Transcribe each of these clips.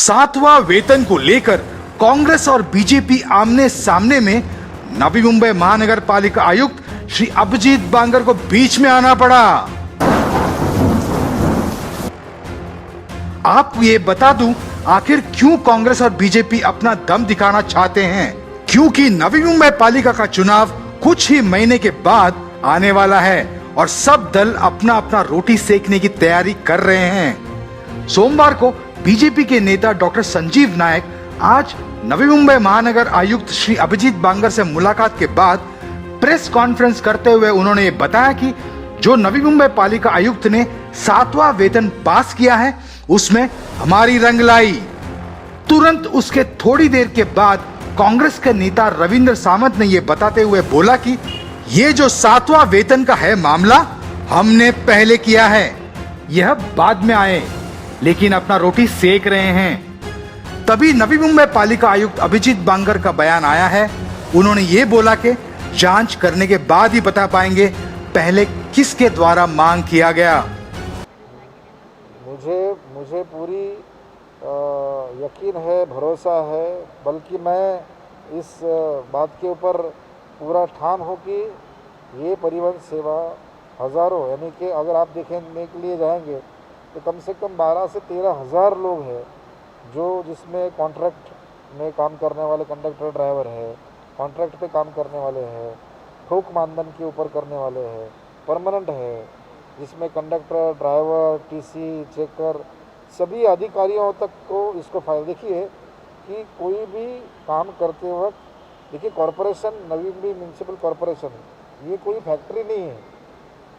सातवां वेतन को लेकर कांग्रेस और बीजेपी आमने सामने में नवी मुंबई महानगर पालिका आयुक्त श्री अभिजीत बांगर को बीच में आना पड़ा। आपको ये बता दूं आखिर क्यों कांग्रेस और बीजेपी अपना दम दिखाना चाहते हैं। क्योंकि नवी मुंबई पालिका का चुनाव कुछ ही महीने के बाद आने वाला है और सब दल अपना अपना रोटी सेकने की तैयारी कर रहे हैं। सोमवार को बीजेपी के नेता डॉक्टर संजीव नायक आज नवी मुंबई महानगर आयुक्त श्री अभिजीत बांगर से मुलाकात के बाद प्रेस कॉन्फ्रेंस करते हुए उन्होंने ये बताया कि जो नवी मुंबई पालिका आयुक्त ने 7वां वेतन पास किया है उसमें हमारी रंग लाई। तुरंत उसके थोड़ी देर के बाद कांग्रेस के नेता रविंद्र सामंत ने यह बताते हुए बोला कि ये जो 7वां वेतन का है मामला हमने पहले किया है, यह बाद में आए, लेकिन अपना रोटी सेक रहे हैं। तभी नवी मुंबई पालिका आयुक्त अभिजीत बांगर का बयान आया है। उन्होंने ये बोला कि जांच करने के बाद ही बता पाएंगे पहले किसके द्वारा मांग किया गया। मुझे पूरी यकीन है, भरोसा है, बल्कि मैं इस बात के ऊपर पूरा ठान हूँ कि ये परिवहन सेवा हज़ारों, यानी कि अगर आप देखने के लिए जाएंगे तो कम से कम 12 से 13 हज़ार लोग हैं जो जिसमें कॉन्ट्रैक्ट में काम करने वाले कंडक्टर ड्राइवर है, कॉन्ट्रैक्ट पे काम करने वाले हैं, थोक मानदंड के ऊपर करने वाले हैं, परमानेंट है जिसमें कंडक्टर, ड्राइवर, टीसी, चेकर सभी अधिकारियों तक को इसको फायदा। देखिए कि कोई भी काम करते वक्त, देखिए corporation, Navi Mumbai municipal corporation ये कोई फैक्ट्री नहीं है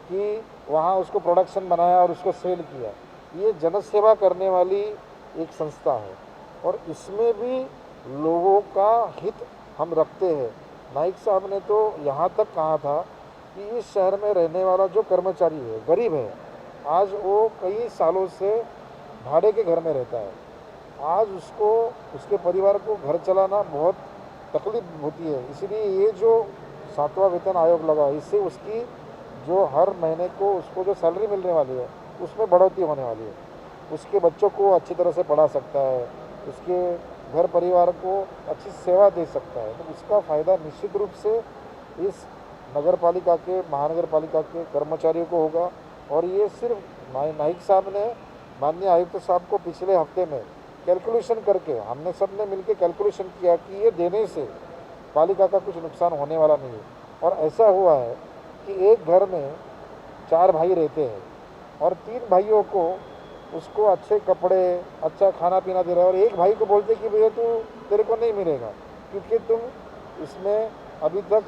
कि वहाँ उसको प्रोडक्शन बनाया और उसको सेल किया। ये जनसेवा करने वाली एक संस्था है और इसमें भी लोगों का हित हम रखते हैं। नाइक साहब ने तो यहाँ तक कहा था कि इस शहर में रहने वाला जो कर्मचारी है, गरीब है, आज वो कई सालों से भाड़े के घर में रहता है, आज उसको, उसके परिवार को घर चलाना बहुत तकलीफ होती है। इसलिए ये जो 7वां वेतन आयोग लगा, इससे उसकी जो हर महीने को उसको जो सैलरी मिलने वाली है उसमें बढ़ोतरी होने वाली है, उसके बच्चों को अच्छी तरह से पढ़ा सकता है, उसके घर परिवार को अच्छी सेवा दे सकता है। तो उसका फ़ायदा निश्चित रूप से इस नगर पालिका के, महानगर पालिका के कर्मचारियों को होगा। और ये सिर्फ नाइक साहब ने, माननीय आयुक्त साहब को पिछले हफ्ते में कैलकुलेशन करके, हमने सब ने मिलकर कैलकुलेशन किया कि ये देने से पालिका का कुछ नुकसान होने वाला नहीं है। और ऐसा हुआ है कि एक घर में 4 भाई रहते हैं और 3 भाइयों को उसको अच्छे कपड़े, अच्छा खाना पीना दे रहा है और एक भाई को बोलते कि भैया तेरे को नहीं मिलेगा क्योंकि तुम इसमें अभी तक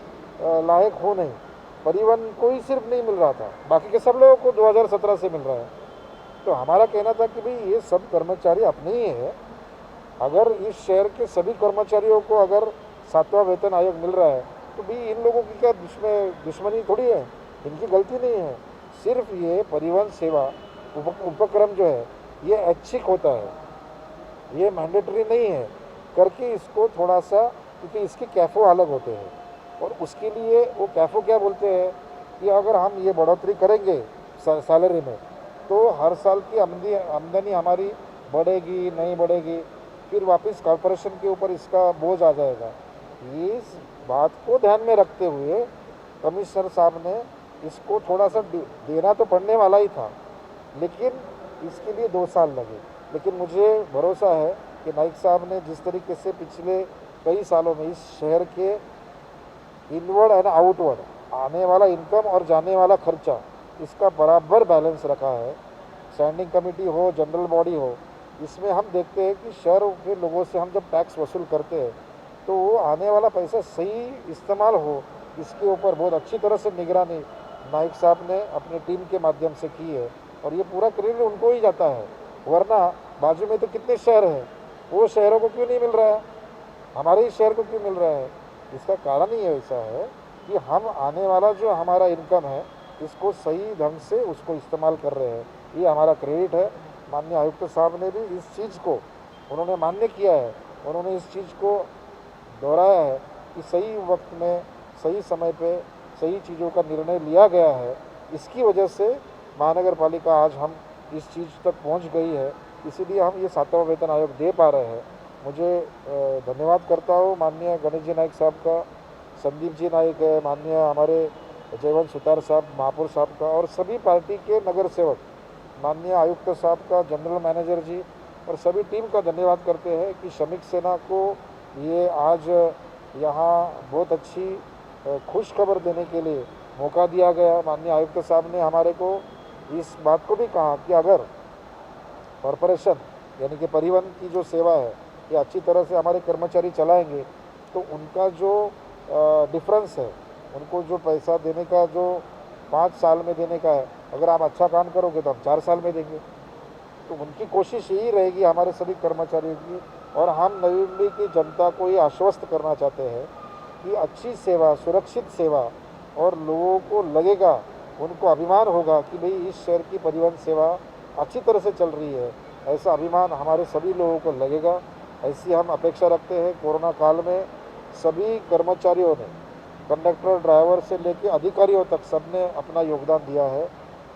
लायक हो नहीं। परिवहन को ही सिर्फ नहीं मिल रहा था, बाकी के सब लोगों को 2017 से मिल रहा है। तो हमारा कहना था कि भाई ये सब कर्मचारी अपने ही है, अगर इस शहर के सभी कर्मचारियों को अगर 7वां वेतन आयोग मिल रहा है तो भाई इन लोगों की क्या दुश्मनी थोड़ी है, इनकी गलती नहीं है। सिर्फ ये परिवहन सेवा उपक्रम जो है ये ऐच्छिक होता है, ये मैंडेटरी नहीं है करके इसको थोड़ा सा, क्योंकि इसके कैफ़ो अलग होते हैं और उसके लिए वो कैफ़ो क्या बोलते हैं कि अगर हम ये बढ़ोतरी करेंगे सैलरी में तो हर साल की आमदनी हमारी बढ़ेगी नहीं बढ़ेगी, फिर वापस कॉरपोरेशन के ऊपर इसका बोझ आ जाएगा। इस बात को ध्यान में रखते हुए कमिश्नर साहब ने इसको थोड़ा सा देना तो पड़ने वाला ही था, लेकिन इसके लिए 2 साल लगे। लेकिन मुझे भरोसा है कि नाइक साहब ने जिस तरीके से पिछले कई सालों में इस शहर के इनवर्ड एंड आउटवर्ड आने वाला इनकम और जाने वाला खर्चा, इसका बराबर बैलेंस रखा है। स्टैंडिंग कमेटी हो, जनरल बॉडी हो, इसमें हम देखते हैं कि शहर के लोगों से हम जब टैक्स वसूल करते हैं तो वो आने वाला पैसा सही इस्तेमाल हो, इसके ऊपर बहुत अच्छी तरह से निगरानी नाइक साहब ने अपनी टीम के माध्यम से की है और ये पूरा क्रेडिट उनको ही जाता है। वरना बाजू में तो कितने शहर हैं, वो शहरों को क्यों नहीं मिल रहा है, हमारे ही शहर को क्यों मिल रहा है? इसका कारण ही ऐसा है कि हम आने वाला जो हमारा इनकम है इसको सही ढंग से उसको इस्तेमाल कर रहे हैं, ये हमारा क्रेडिट है। माननीय आयुक्त साहब ने भी इस चीज़ को उन्होंने मान्य किया है, उन्होंने इस चीज़ को दोहराया है कि सही वक्त में, सही समय पे सही चीज़ों का निर्णय लिया गया है। इसकी वजह से महानगर पालिका आज हम इस चीज़ तक पहुंच गई है इसीलिए हम ये 7वां वेतन आयोग दे पा रहे हैं। मुझे धन्यवाद करता हूँ माननीय गणेश जी नाइक साहब का, संदीप जी नाइक है, माननीय हमारे जयवंत सुतार साहब महापौर साहब का, और सभी पार्टी के नगर सेवक, माननीय आयुक्त साहब का, जनरल मैनेजर जी और सभी टीम का धन्यवाद करते हैं कि श्रमिक सेना को ये आज यहाँ बहुत अच्छी खुश खबर देने के लिए मौका दिया गया। माननीय आयुक्त साहब ने हमारे को इस बात को भी कहा कि अगर कॉरपोरेशन यानी कि परिवहन की जो सेवा है ये अच्छी तरह से हमारे कर्मचारी चलाएंगे तो उनका जो डिफरेंस है, उनको जो पैसा देने का जो 5 साल में देने का है, अगर आप अच्छा काम करोगे तो हम 4 साल में देंगे। तो उनकी कोशिश यही रहेगी हमारे सभी कर्मचारियों की, और हम नवी मुंबई की जनता को ये आश्वस्त करना चाहते हैं कि अच्छी सेवा, सुरक्षित सेवा, और लोगों को लगेगा, उनको अभिमान होगा कि भाई इस शहर की परिवहन सेवा अच्छी तरह से चल रही है। ऐसा अभिमान हमारे सभी लोगों को लगेगा, ऐसी हम अपेक्षा रखते हैं। कोरोना काल में सभी कर्मचारियों ने, कंडक्टर, ड्राइवर से लेकर अधिकारियों तक, सबने अपना योगदान दिया है।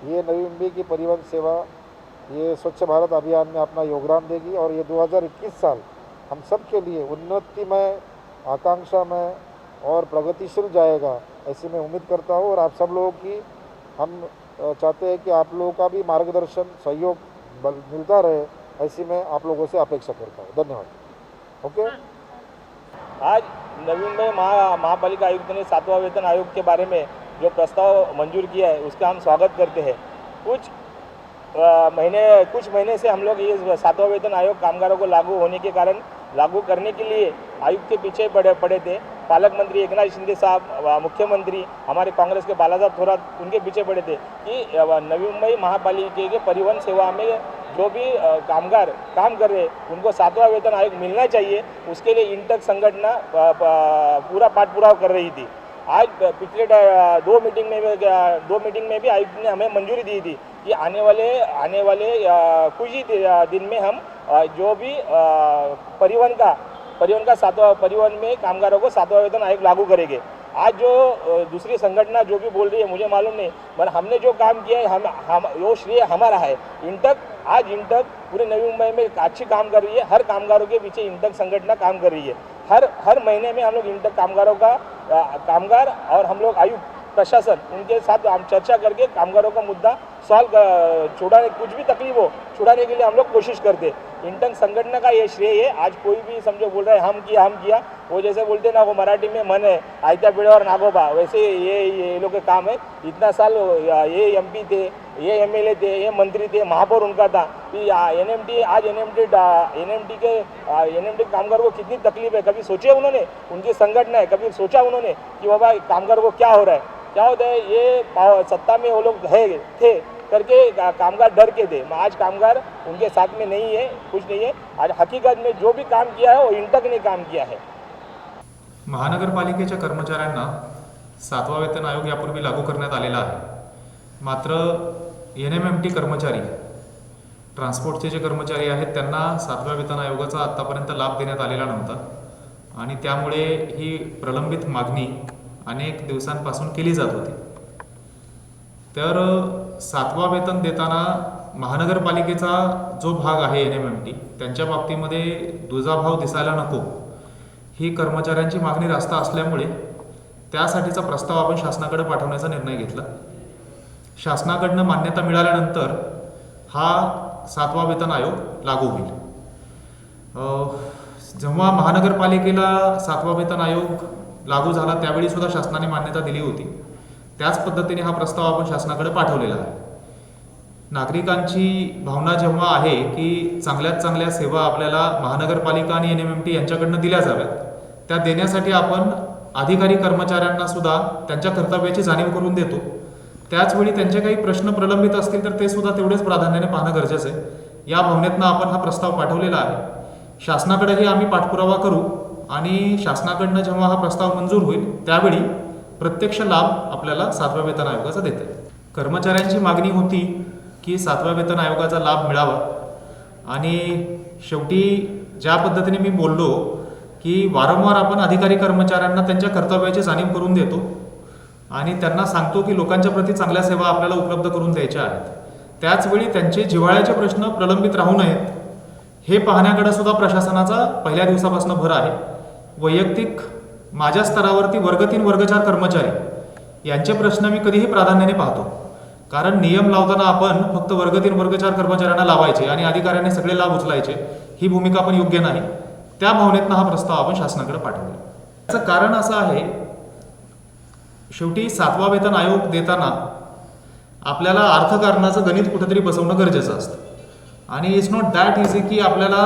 ये नवी मुंबई की परिवहन सेवा ये स्वच्छ भारत अभियान में अपना योगदान देगी, और ये 2021 साल हम सब के लिए उन्नतिमय, आकांक्षामय और प्रगतिशील जाएगा, ऐसी मैं उम्मीद करता हूँ। और आप सब लोगों की हम चाहते हैं कि आप लोगों का भी मार्गदर्शन, सहयोग मिलता रहे, ऐसी मैं आप लोगों से अपेक्षा करता हूँ। धन्यवाद। ओके। आज नवी मुंबई महापालिका आयुक्त ने 7वां वेतन आयोग के बारे में जो प्रस्ताव मंजूर किया है उसका हम स्वागत करते हैं। कुछ महीने से हम लोग ये 7वां वेतन आयोग कामगारों को लागू करने के लिए आयुक्त के पीछे पड़े थे। पालक मंत्री एकनाथ शिंदे साहब, मुख्यमंत्री हमारे कांग्रेस के बालासाहब थोरात, उनके पीछे पड़े थे कि नवी मुंबई महापालिका के परिवहन सेवा में जो भी कामगार काम कर रहे उनको 7वां वेतन आयोग मिलना चाहिए। उसके लिए इंटक संगठन पूरा पाठपुरावा कर रही थी। आज पिछले 2 मीटिंग में भी आयुक्त ने हमें मंजूरी दी थी कि आने वाले कुछ ही दिन में हम जो भी परिवहन में कामगारों को 7वां वेतन आयोग लागू करेंगे। आज जो दूसरी संगठन जो भी बोल रही है मुझे मालूम नहीं, पर हमने जो काम किया है हम वो श्रेय हमारा है। इंटक पूरे नवी मुंबई में अच्छी काम कर रही है। हर कामगारों के पीछे इंटक संगठन काम कर रही है। हर महीने में हम लोग इंटक कामगार और हम लोग आयुक्त प्रशासन उनके साथ हम चर्चा करके कामगारों का मुद्दा छुड़ाने, कुछ भी तकलीफ हो छुड़ाने के लिए हम लोग कोशिश करते। इंटक संगठन का ये श्रेय है। आज कोई भी समझो बोल रहा है हम किया, वो जैसे बोलते ना, वो मराठी में मन है आयता पेड़ और नागोबा, वैसे ये लोग के काम है। इतना साल ये MP थे, ये MLA थे, ये मंत्री थे, महापौर उनका था कि NMT कामगार को कितनी तकलीफ है, कभी सोचे उन्होंने? उनकी संगठन है, कभी सोचा उन्होंने कि बाबा कामगार को क्या हो रहा है? क्या होता है, ये सत्ता में वो लोग थे करके कामगार डर के थे। आज कामगार उनके साथ में नहीं है, कुछ नहीं है। आज हकीकत में जो भी काम किया है वो इंटक ने काम किया है। महानगरपालिकेच्या कर्मचाऱ्यांना 7वां वेतन आयोग यापूर्वी लागू करण्यात आलेला आहे। मात्र NMMT कर्मचारी, ट्रान्सपोर्टचे जे कर्मचारी आहेत त्यांना 7व्या वेतन आयोगाचा आत्तापर्यंत लाभ देण्यात आलेला नव्हता आणि त्यामुळे ही प्रलंबित मागणी अनेक दिवसांपासून केली जात होती। तर 7वां वेतन देताना महानगरपालिकेचा जो भाग आहे NMMT त्यांच्या बाबतीमध्ये दुजाभाव दिसायला नको, ही कर्मचाऱ्यांची मागणी रास्त असल्यामुळे त्यासाठीचा प्रस्ताव आपण शासनाकडे पाठवण्याचा निर्णय घेतला। शासनाकडनं मान्यता मिळाल्यानंतर हा 7वां वेतन आयोग लागू होईल। जेव्हा महानगरपालिकेला 7वां वेतन आयोग लागू झाला त्यावेळी सुद्धा शासनाने मान्यता दिली होती। त्याच पद्धतीने हा प्रस्ताव आपण शासनाकडे पाठवलेला आहे। नागरिकांची भावना जेव्हा आहे की चांगल्यात चांगल्या सेवा आपल्याला महानगरपालिका आणि NMMT यांच्याकडनं दिल्या जाव्यात, त्या देण्यासाठी आपण अधिकारी कर्मचाऱ्यांना सुद्धा त्यांच्या कर्तव्याची जाणीव करून देतो। त्याचवेळी त्यांचे काही प्रश्न प्रलंबित असतील तर ते सुद्धा तेवढेच प्राधान्याने पाहणं गरजेचं आहे। या भावनेतनं आपण हा प्रस्ताव पाठवलेला आहे। शासनाकडेही आम्ही पाठपुरावा करू आणि शासनाकडनं जेव्हा हा प्रस्ताव मंजूर होईल त्यावेळी प्रत्यक्ष लाभ आपल्याला 7व्या वेतन आयोगाचा देता येईल। कर्मचाऱ्यांची मागणी होती की 7व्या वेतन आयोगाचा लाभ मिळावा आणि शेवटी ज्या पद्धतीने मी बोललो की वारंवार आपण अधिकारी कर्मचाऱ्यांना त्यांच्या कर्तव्याची जाणीव करून देतो आणि त्यांना सांगतो की लोकांच्या प्रती चांगल्या सेवा आपल्याला उपलब्ध करून द्यायच्या आहेत। त्याचवेळी त्यांचे जिव्हाळ्याचे प्रश्न प्रलंबित राहू नयेत हे पाहण्याकडे सुद्धा प्रशासनाचा पहिल्या दिवसापासून भर आहे. वैयक्तिक माझ्या स्तरावरती वर्ग 3 वर्ग 4 कर्मचारी यांचे प्रश्न मी कधीही प्राधान्याने पाहतो. कारण नियम लावताना आपण फक्त वर्ग 3 वर्ग 4 कर्मचाऱ्यांना लावायचे आणि अधिकाऱ्यांनी सगळे लाभ उचलायचे ही भूमिका पण योग्य नाही. त्या भावनेतनं हा प्रस्ताव आपण शासनाकडे पाठवला. याचं कारण असं आहे, शेवटी 7वा वेतन आयोग देताना आपल्याला अर्थकारणाचं गणित कुठेतरी बसवणं गरजेचं असतं आणि इट्स नॉट दॅट इझी की आपल्याला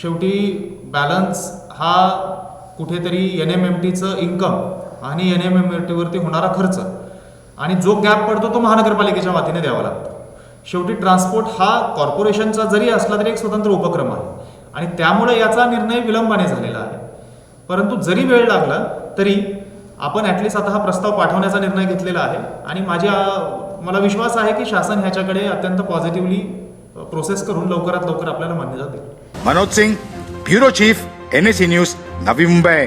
शेवटी बॅलन्स हा कुठेतरी NMMTचं इन्कम आणि NMMTवरती होणारा खर्च आणि जो गॅप पडतो तो महानगरपालिकेच्या वतीने द्यावा लागतो. शेवटी ट्रान्सपोर्ट हा कॉर्पोरेशनचा जरी असला तरी एक स्वतंत्र उपक्रम आहे आणि त्यामुळे याचा निर्णय विलंबाने झालेला आहे. परंतु जरी वेळ लागला तरी आपण ॲटलिस्ट आता हा प्रस्ताव पाठवण्याचा निर्णय घेतलेला आहे आणि मला विश्वास आहे की शासन ह्याच्याकडे अत्यंत पॉझिटिव्हली प्रोसेस करून लवकरात लवकर आपल्याला मान्यता देईल. Manoj Singh, bureau chief, NSE news, Navi Mumbai.